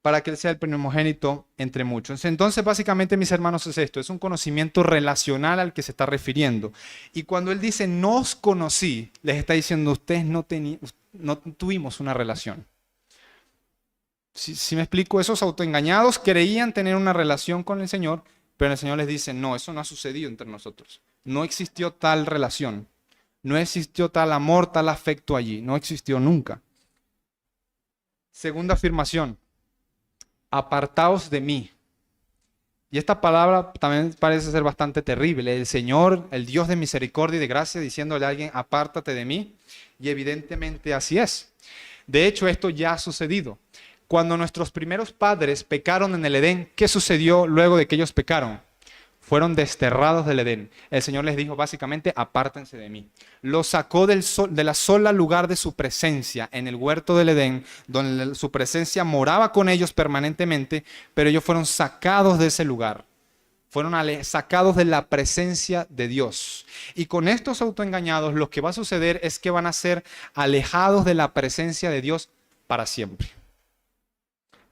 para que Él sea el primogénito entre muchos. Entonces, básicamente, mis hermanos, es esto, es un conocimiento relacional al que se está refiriendo. Y cuando Él dice, no os conocí, les está diciendo, ustedes no tuvimos una relación. Si me explico, esos autoengañados creían tener una relación con el Señor, pero el Señor les dice, no, eso no ha sucedido entre nosotros. No existió tal relación, no existió tal amor, tal afecto allí, no existió nunca. Segunda afirmación, apartaos de mí. Y esta palabra también parece ser bastante terrible. El Señor, el Dios de misericordia y de gracia, diciéndole a alguien, apártate de mí. Y evidentemente así es. De hecho, esto ya ha sucedido. Cuando nuestros primeros padres pecaron en el Edén, ¿qué sucedió luego de que ellos pecaron? Fueron desterrados del Edén. El Señor les dijo básicamente, apártense de mí. Los sacó de la sola lugar de su presencia en el huerto del Edén, donde su presencia moraba con ellos permanentemente, pero ellos fueron sacados de ese lugar. Fueron sacados de la presencia de Dios. Y con estos autoengañados lo que va a suceder es que van a ser alejados de la presencia de Dios para siempre.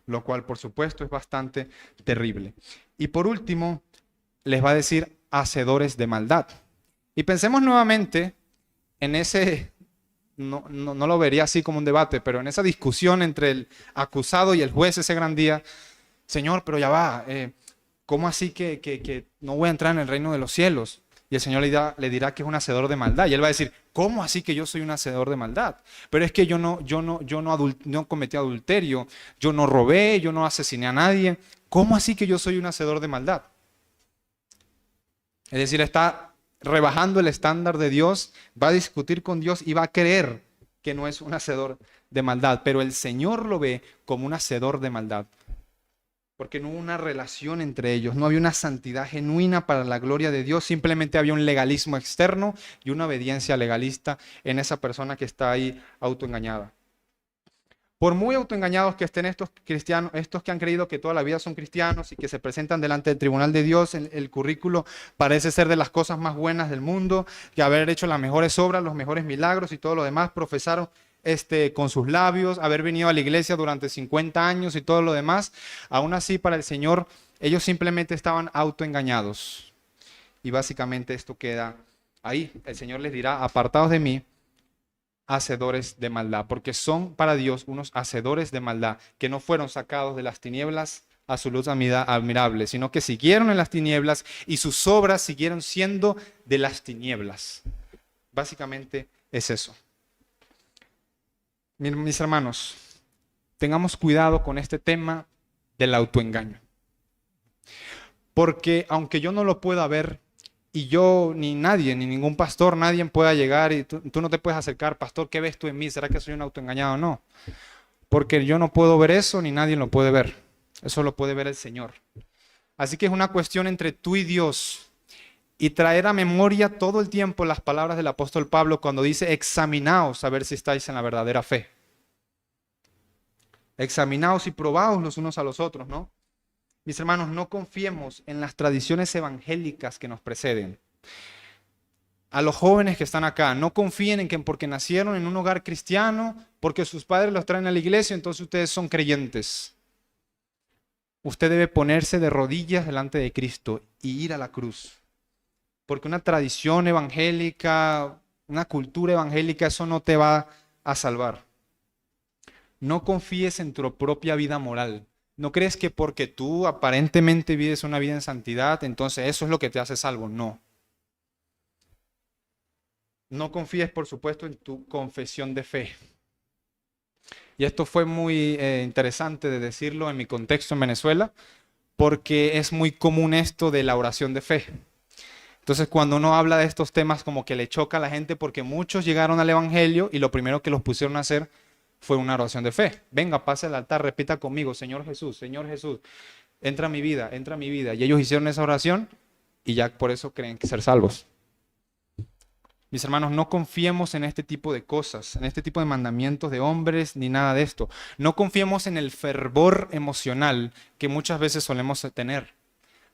Lo cual, por supuesto, es bastante terrible. Y por último, les va a decir hacedores de maldad. Y pensemos nuevamente en ese, no lo vería así como un debate, pero en esa discusión entre el acusado y el juez ese gran día. Señor, pero ya va, ¿cómo así que no voy a entrar en el reino de los cielos? Y el Señor le dirá que es un hacedor de maldad. Y él va a decir, ¿cómo así que yo soy un hacedor de maldad? Pero es que yo no cometí adulterio, yo no robé, yo no asesiné a nadie. ¿Cómo así que yo soy un hacedor de maldad? Es decir, está rebajando el estándar de Dios, va a discutir con Dios y va a creer que no es un hacedor de maldad. Pero el Señor lo ve como un hacedor de maldad. Porque no hubo una relación entre ellos, no había una santidad genuina para la gloria de Dios, simplemente había un legalismo externo y una obediencia legalista en esa persona que está ahí autoengañada. Por muy autoengañados que estén estos cristianos, estos que han creído que toda la vida son cristianos y que se presentan delante del tribunal de Dios, el currículo parece ser de las cosas más buenas del mundo, que haber hecho las mejores obras, los mejores milagros y todo lo demás, profesaron con sus labios, haber venido a la iglesia durante 50 años y todo lo demás. Aún así, para el Señor, ellos simplemente estaban autoengañados. Y básicamente esto queda ahí. El Señor les dirá, apartados de mí, hacedores de maldad, porque son para Dios unos hacedores de maldad, que no fueron sacados de las tinieblas a su luz admirable, sino que siguieron en las tinieblas y sus obras siguieron siendo de las tinieblas. Básicamente es eso. Mis hermanos, tengamos cuidado con este tema del autoengaño. Porque aunque yo no lo pueda ver, y yo, ni nadie, ni ningún pastor, nadie pueda llegar y tú no te puedes acercar, pastor, ¿qué ves tú en mí? ¿Será que soy un autoengañado? No. Porque yo no puedo ver eso, ni nadie lo puede ver. Eso lo puede ver el Señor. Así que es una cuestión entre tú y Dios. Y traer a memoria todo el tiempo las palabras del apóstol Pablo cuando dice, examinaos a ver si estáis en la verdadera fe. Examinaos y probaos los unos a los otros, ¿no? Mis hermanos, no confiemos en las tradiciones evangélicas que nos preceden. A los jóvenes que están acá, no confíen en que porque nacieron en un hogar cristiano, porque sus padres los traen a la iglesia, entonces ustedes son creyentes. Usted debe ponerse de rodillas delante de Cristo y ir a la cruz. Porque una tradición evangélica, una cultura evangélica, eso no te va a salvar. No confíes en tu propia vida moral. No crees que porque tú aparentemente vives una vida en santidad, entonces eso es lo que te hace salvo. No. No confíes, por supuesto, en tu confesión de fe. Y esto fue muy interesante de decirlo en mi contexto en Venezuela, porque es muy común esto de la oración de fe. Entonces, cuando uno habla de estos temas, como que le choca a la gente porque muchos llegaron al evangelio y lo primero que los pusieron a hacer fue una oración de fe. Venga, pase al altar, repita conmigo, Señor Jesús, entra a mi vida, entra a mi vida. Y ellos hicieron esa oración y ya por eso creen que ser salvos. Mis hermanos, no confiemos en este tipo de cosas, en este tipo de mandamientos de hombres, ni nada de esto. No confiemos en el fervor emocional que muchas veces solemos tener.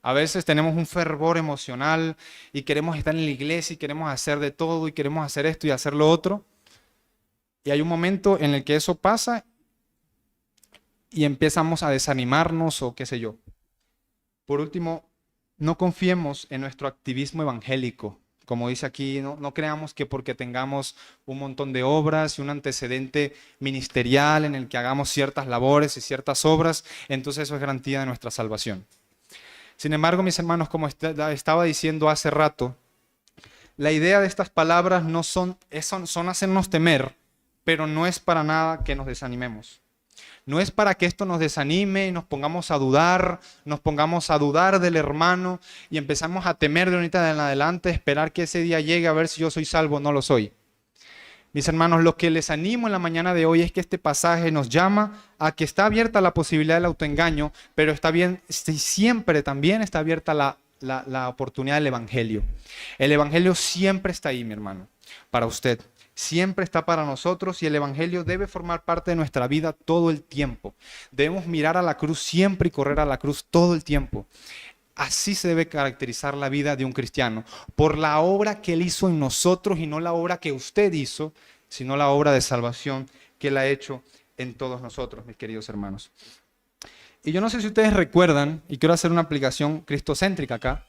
A veces tenemos un fervor emocional y queremos estar en la iglesia y queremos hacer de todo y queremos hacer esto y hacer lo otro. Y hay un momento en el que eso pasa y empezamos a desanimarnos o qué sé yo. Por último, no confiemos en nuestro activismo evangélico. Como dice aquí, no creamos que porque tengamos un montón de obras y un antecedente ministerial en el que hagamos ciertas labores y ciertas obras, entonces eso es garantía de nuestra salvación. Sin embargo, mis hermanos, como estaba diciendo hace rato, la idea de estas palabras no son hacernos temer, pero no es para nada que nos desanimemos. No es para que esto nos desanime y nos pongamos a dudar del hermano y empezamos a temer de ahorita en adelante, esperar que ese día llegue a ver si yo soy salvo o no lo soy. Mis hermanos, lo que les animo en la mañana de hoy es que este pasaje nos llama a que está abierta la posibilidad del autoengaño, pero siempre también está abierta la oportunidad del evangelio. El evangelio siempre está ahí, mi hermano, para usted. Siempre está para nosotros y el evangelio debe formar parte de nuestra vida todo el tiempo. Debemos mirar a la cruz siempre y correr a la cruz todo el tiempo. Así se debe caracterizar la vida de un cristiano, por la obra que Él hizo en nosotros y no la obra que usted hizo, sino la obra de salvación que Él ha hecho en todos nosotros, mis queridos hermanos. Y yo no sé si ustedes recuerdan, y quiero hacer una aplicación cristocéntrica acá,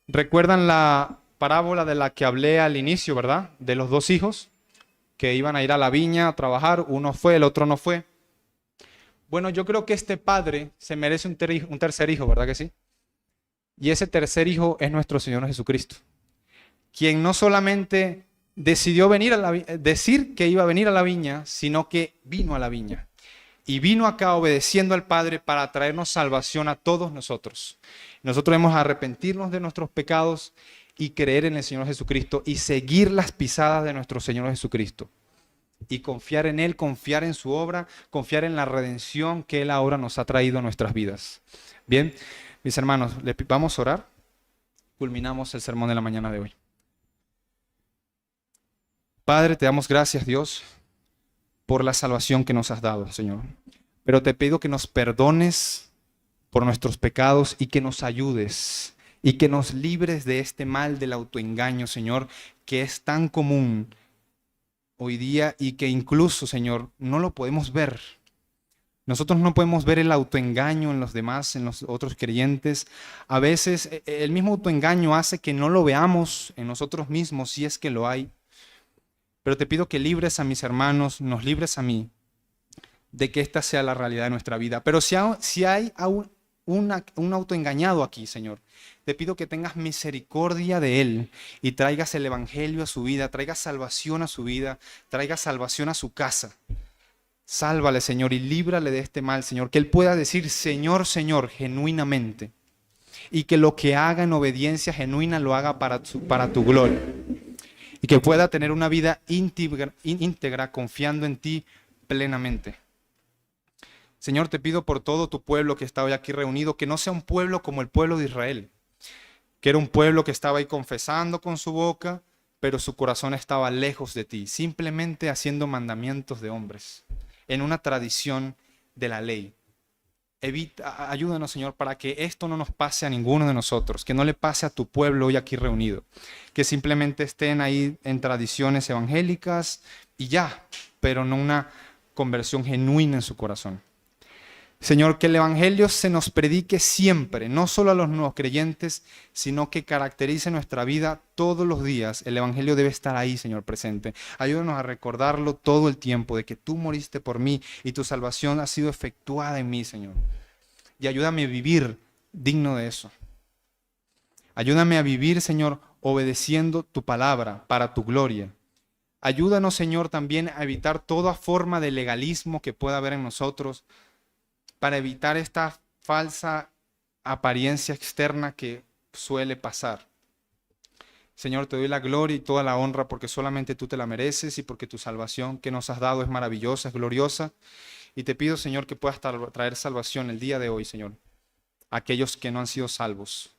recuerdan la parábola de la que hablé al inicio, ¿verdad? De los dos hijos que iban a ir a la viña a trabajar, uno fue, el otro no fue. Bueno, yo creo que este padre se merece un tercer hijo, ¿verdad que sí? Y ese tercer hijo es nuestro Señor Jesucristo, quien no solamente decidió decir que iba a venir a la viña, sino que vino a la viña. Y vino acá obedeciendo al Padre para traernos salvación a todos nosotros. Nosotros debemos arrepentirnos de nuestros pecados y creer en el Señor Jesucristo y seguir las pisadas de nuestro Señor Jesucristo. Y confiar en Él, confiar en su obra, confiar en la redención que Él ahora nos ha traído a nuestras vidas. Bien, mis hermanos, vamos a orar. Culminamos el sermón de la mañana de hoy. Padre, te damos gracias, Dios, por la salvación que nos has dado, Señor. Pero te pido que nos perdones por nuestros pecados y que nos ayudes y que nos libres de este mal del autoengaño, Señor, que es tan común hoy día y que incluso, Señor, no lo podemos ver. Nosotros no podemos ver el autoengaño en los demás, en los otros creyentes. A veces el mismo autoengaño hace que no lo veamos en nosotros mismos, si es que lo hay. Pero te pido que libres a mis hermanos, nos libres a mí, de que esta sea la realidad de nuestra vida. Pero si hay un autoengañado aquí, Señor, te pido que tengas misericordia de él y traigas el evangelio a su vida, traigas salvación a su vida, traigas salvación a su casa. Sálvale, Señor, y líbrale de este mal, Señor. Que él pueda decir, Señor, Señor, genuinamente. Y que lo que haga en obediencia genuina lo haga para tu gloria. Y que pueda tener una vida íntegra confiando en ti plenamente. Señor, te pido por todo tu pueblo que está hoy aquí reunido, que no sea un pueblo como el pueblo de Israel, que era un pueblo que estaba ahí confesando con su boca, pero su corazón estaba lejos de ti, simplemente haciendo mandamientos de hombres, en una tradición de la ley. Ayúdanos, Señor, para que esto no nos pase a ninguno de nosotros, que no le pase a tu pueblo hoy aquí reunido, que simplemente estén ahí en tradiciones evangélicas y ya, pero no una conversión genuina en su corazón. Señor, que el evangelio se nos predique siempre, no solo a los nuevos creyentes, sino que caracterice nuestra vida todos los días. El evangelio debe estar ahí, Señor, presente. Ayúdanos a recordarlo todo el tiempo, de que tú moriste por mí y tu salvación ha sido efectuada en mí, Señor. Y ayúdame a vivir digno de eso. Ayúdame a vivir, Señor, obedeciendo tu palabra para tu gloria. Ayúdanos, Señor, también a evitar toda forma de legalismo que pueda haber en nosotros, para evitar esta falsa apariencia externa que suele pasar. Señor, te doy la gloria y toda la honra porque solamente tú te la mereces y porque tu salvación que nos has dado es maravillosa, es gloriosa. Y te pido, Señor, que puedas traer salvación el día de hoy, Señor, a aquellos que no han sido salvos.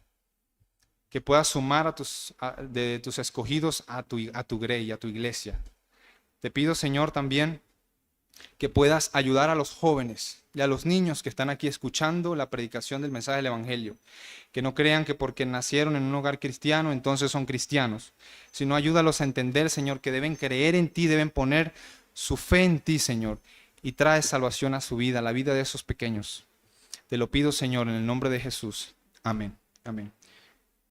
Que puedas sumar de tus escogidos a tu grey, a tu iglesia. Te pido, Señor, también que puedas ayudar a los jóvenes y a los niños que están aquí escuchando la predicación del mensaje del Evangelio. Que no crean que porque nacieron en un hogar cristiano, entonces son cristianos, sino ayúdalos a entender, Señor, que deben creer en ti, deben poner su fe en ti, Señor, y trae salvación a su vida, a la vida de esos pequeños. Te lo pido, Señor, en el nombre de Jesús. Amén. Amén.